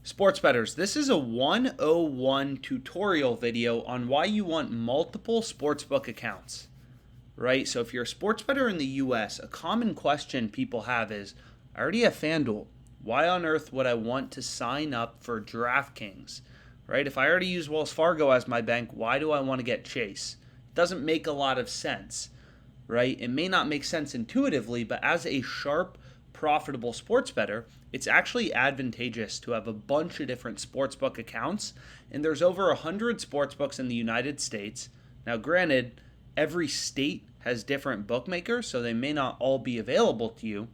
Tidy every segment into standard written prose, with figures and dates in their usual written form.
Sports bettors, this is a 101 tutorial video on why you want multiple sportsbook accounts, right? So if you're a sports bettor in the US, a common question people have is, I already have FanDuel. Why on earth would I want to sign up for DraftKings, right? If I already use Wells Fargo as my bank, why do I want to get Chase? It doesn't make a lot of sense, right? It may not make sense intuitively, but as a sharp, profitable sports bettor, it's actually advantageous to have a bunch of different sportsbook accounts. And there's over 100 sportsbooks in the United States. Now, granted, every state has different bookmakers, so they may not all be available to you,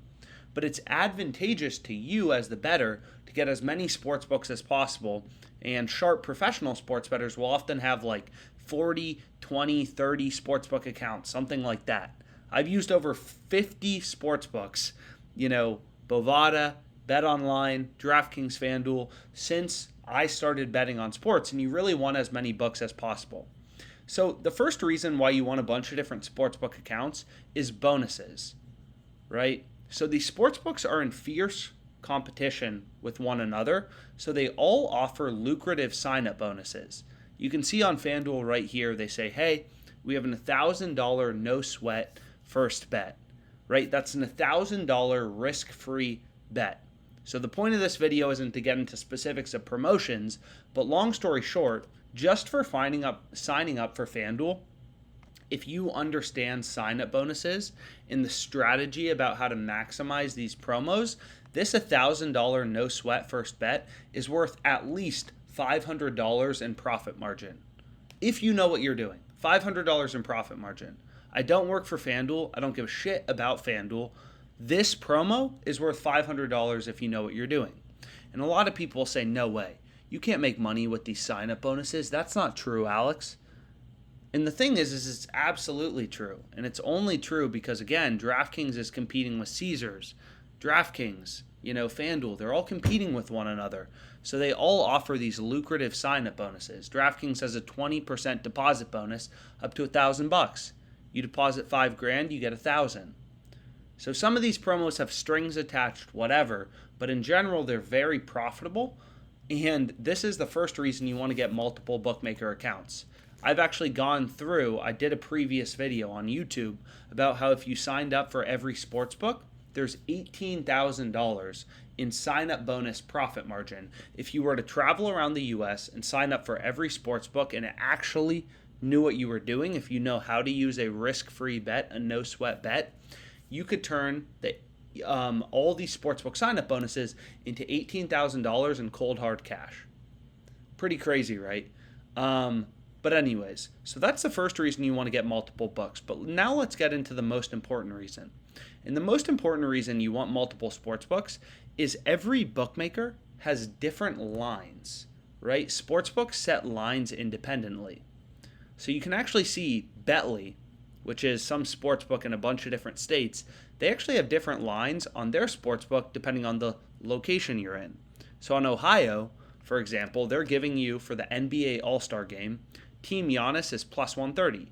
but it's advantageous to you as the bettor to get as many sportsbooks as possible. And sharp professional sports bettors will often have like 40, 20, 30 sportsbook accounts, something like that. I've used over 50 sportsbooks, Bovada, BetOnline, DraftKings, FanDuel, since I started betting on sports, and you really want as many books as possible. So the first reason why you want a bunch of different sportsbook accounts is bonuses, right? So these sportsbooks are in fierce competition with one another, so they all offer lucrative sign-up bonuses. You can see on FanDuel right here, they say, hey, we have an $1,000 no-sweat first bet, right? That's an $1,000 risk-free bet. So the point of this video isn't to get into specifics of promotions, but long story short, just for signing up for FanDuel, if you understand sign-up bonuses and the strategy about how to maximize these promos, this $1,000 no sweat first bet is worth at least $500 in profit margin. If you know what you're doing, $500 in profit margin. I don't work for FanDuel. I don't give a shit about FanDuel. This promo is worth $500 if you know what you're doing. And a lot of people say, no way. You can't make money with these sign-up bonuses. That's not true, Alex. And the thing is it's absolutely true. And it's only true because, again, DraftKings is competing with Caesars. DraftKings, FanDuel, they're all competing with one another. So they all offer these lucrative sign-up bonuses. DraftKings has a 20% deposit bonus up to $1,000. You deposit $5,000, you get $1,000. So some of these promos have strings attached, whatever, but in general, they're very profitable. And this is the first reason you want to get multiple bookmaker accounts. I've actually gone through, I did a previous video on YouTube about how if you signed up for every sportsbook, there's $18,000 in sign-up bonus profit margin if you were to travel around the US and sign up for every sportsbook and actually knew what you were doing. If you know how to use a risk-free bet, a no-sweat bet, you could turn all these sportsbook sign-up bonuses into $18,000 in cold hard cash. Pretty crazy, right? But anyways, so that's the first reason you want to get multiple books. But now let's get into the most important reason. And the most important reason you want multiple sports books is every bookmaker has different lines, right? Sportsbooks set lines independently. So you can actually see Betly, which is some sportsbook in a bunch of different states, they actually have different lines on their sportsbook depending on the location you're in. So in Ohio, for example, they're giving you for the NBA All-Star game, Team Giannis is plus 130.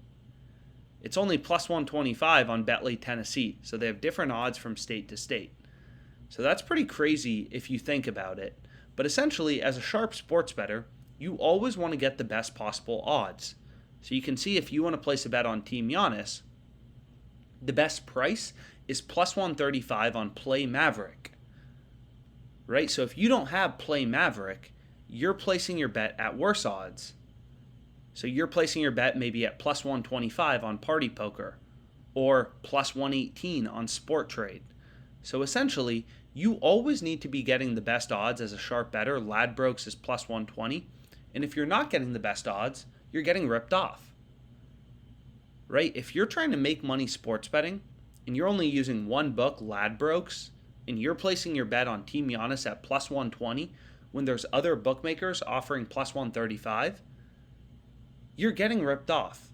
It's only plus 125 on Betly, Tennessee, so they have different odds from state to state. So that's pretty crazy if you think about it. But essentially, as a sharp sports bettor, you always want to get the best possible odds. So you can see if you want to place a bet on Team Giannis, the best price is plus 135 on Play Maverick, right? So if you don't have Play Maverick, you're placing your bet at worse odds. So you're placing your bet maybe at plus 125 on Party Poker or plus 118 on Sport Trade. So essentially, you always need to be getting the best odds as a sharp bettor. Ladbrokes is plus 120. And if you're not getting the best odds, you're getting ripped off, right? If you're trying to make money sports betting and you're only using one book, Ladbrokes, and you're placing your bet on Team Giannis at plus 120 when there's other bookmakers offering plus 135, you're getting ripped off.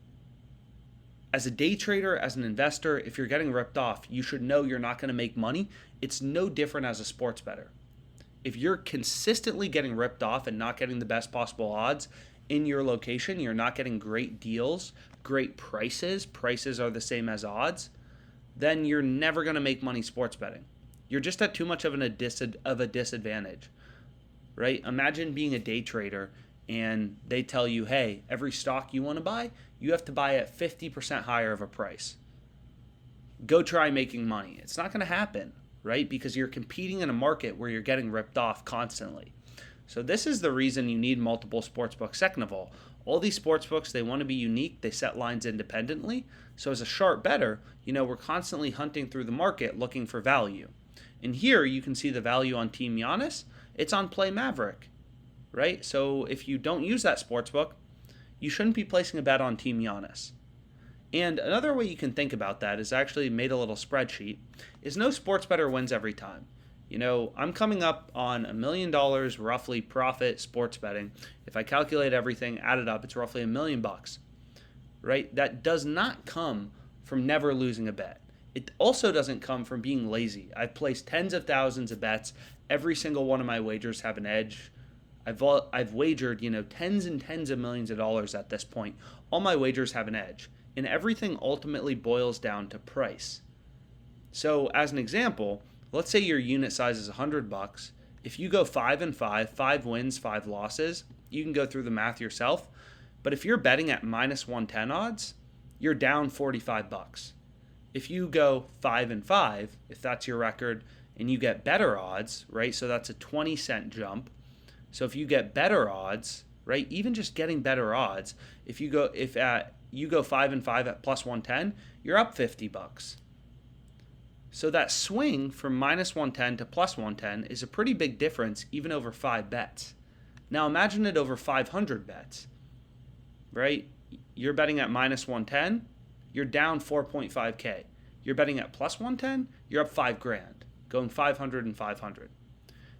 As a day trader, as an investor, if you're getting ripped off, you should know you're not going to make money. It's no different as a sports bettor. If you're consistently getting ripped off and not getting the best possible odds in your location, you're not getting great deals, great prices are the same as odds, then you're never going to make money sports betting. You're just at too much of a disadvantage. right? Imagine being a day trader and they tell you, hey, every stock you want to buy, you have to buy at 50% higher of a price. Go try making money. It's not going to happen, right? Because you're competing in a market where you're getting ripped off constantly. So this is the reason you need multiple sportsbooks. Second of all these sportsbooks, they want to be unique. They set lines independently. So as a sharp bettor, we're constantly hunting through the market looking for value. And here you can see the value on Team Giannis. It's on Play Maverick, right? So if you don't use that sportsbook, you shouldn't be placing a bet on Team Giannis. And another way you can think about that is I actually made a little spreadsheet, is no sports bettor wins every time. I'm coming up on $1 million roughly profit sports betting. If I calculate everything, add it up, it's roughly $1 million, right? That does not come from never losing a bet. It also doesn't come from being lazy. I've placed tens of thousands of bets. Every single one of my wagers have an edge. I've wagered, tens and tens of millions of dollars at this point. All my wagers have an edge. And everything ultimately boils down to price. So as an example, let's say your unit size is $100. If you go 5 and 5, 5 wins, 5 losses, you can go through the math yourself. But if you're betting at minus 110 odds, you're down $45. If you go 5 and 5, if that's your record, and you get better odds, right? So that's a 20-cent jump. So if you get better odds, right? Even just getting better odds, if you go 5 and 5 at plus 110, you're up $50. So that swing from minus 110 to plus 110 is a pretty big difference even over 5 bets. Now imagine it over 500 bets, right? You're betting at minus 110, you're down 4.5K. You're betting at plus 110, you're up $5,000, going 500 and 500.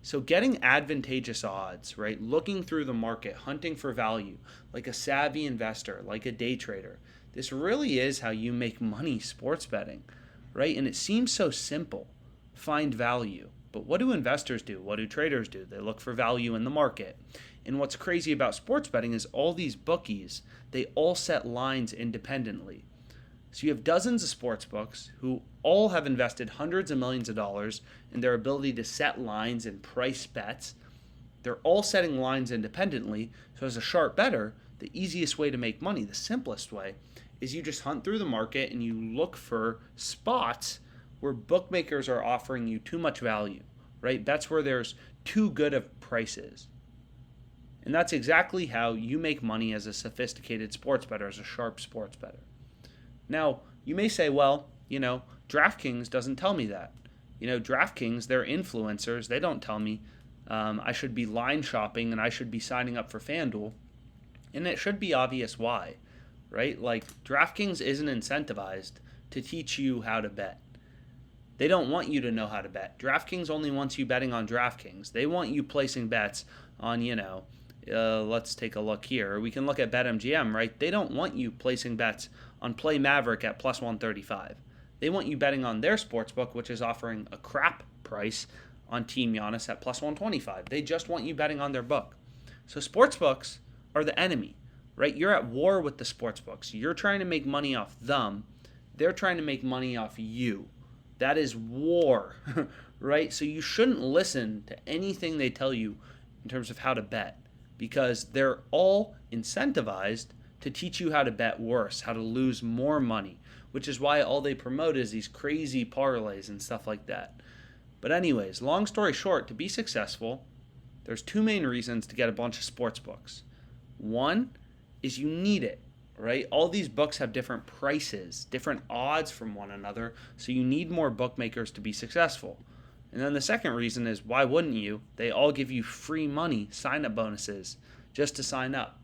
So getting advantageous odds, right? Looking through the market, hunting for value, like a savvy investor, like a day trader. This really is how you make money sports betting, right? And it seems so simple. Find value. But what do investors do? What do traders do? They look for value in the market. And what's crazy about sports betting is all these bookies, they all set lines independently. So you have dozens of sports books who all have invested hundreds of millions of dollars in their ability to set lines and price bets. They're all setting lines independently. So as a sharp bettor, the easiest way to make money, the simplest way, is you just hunt through the market and you look for spots where bookmakers are offering you too much value, right? Bets where there's too good of prices. And that's exactly how you make money as a sophisticated sports bettor, as a sharp sports bettor. Now, you may say, well, DraftKings doesn't tell me that. DraftKings, they're influencers. They don't tell me I should be line shopping and I should be signing up for FanDuel. And it should be obvious why, right? Like, DraftKings isn't incentivized to teach you how to bet. They don't want you to know how to bet. DraftKings only wants you betting on DraftKings. They want you placing bets on, let's take a look here. We can look at BetMGM, right? They don't want you placing bets on Play Maverick at plus 135. They want you betting on their sportsbook, which is offering a crap price on Team Giannis at plus 125. They just want you betting on their book. So sportsbooks are the enemy, right? You're at war with the sportsbooks. You're trying to make money off them. They're trying to make money off you. That is war, right? So you shouldn't listen to anything they tell you in terms of how to bet, because they're all incentivized to teach you how to bet worse, how to lose more money, which is why all they promote is these crazy parlays and stuff like that. But anyways, long story short, to be successful, there's 2 main reasons to get a bunch of sports books. One is you need it, right? All these books have different prices, different odds from one another, so you need more bookmakers to be successful. And then the second reason is, why wouldn't you? They all give you free money, sign-up bonuses, just to sign up.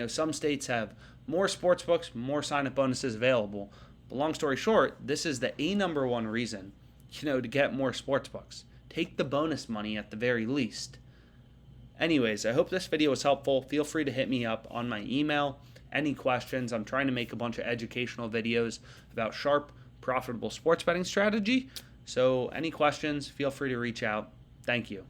Some states have more sports books, more sign-up bonuses available. But long story short, this is the number one reason, to get more sports books. Take the bonus money at the very least. Anyways, I hope this video was helpful. Feel free to hit me up on my email. Any questions? I'm trying to make a bunch of educational videos about sharp, profitable sports betting strategy. So any questions, feel free to reach out. Thank you.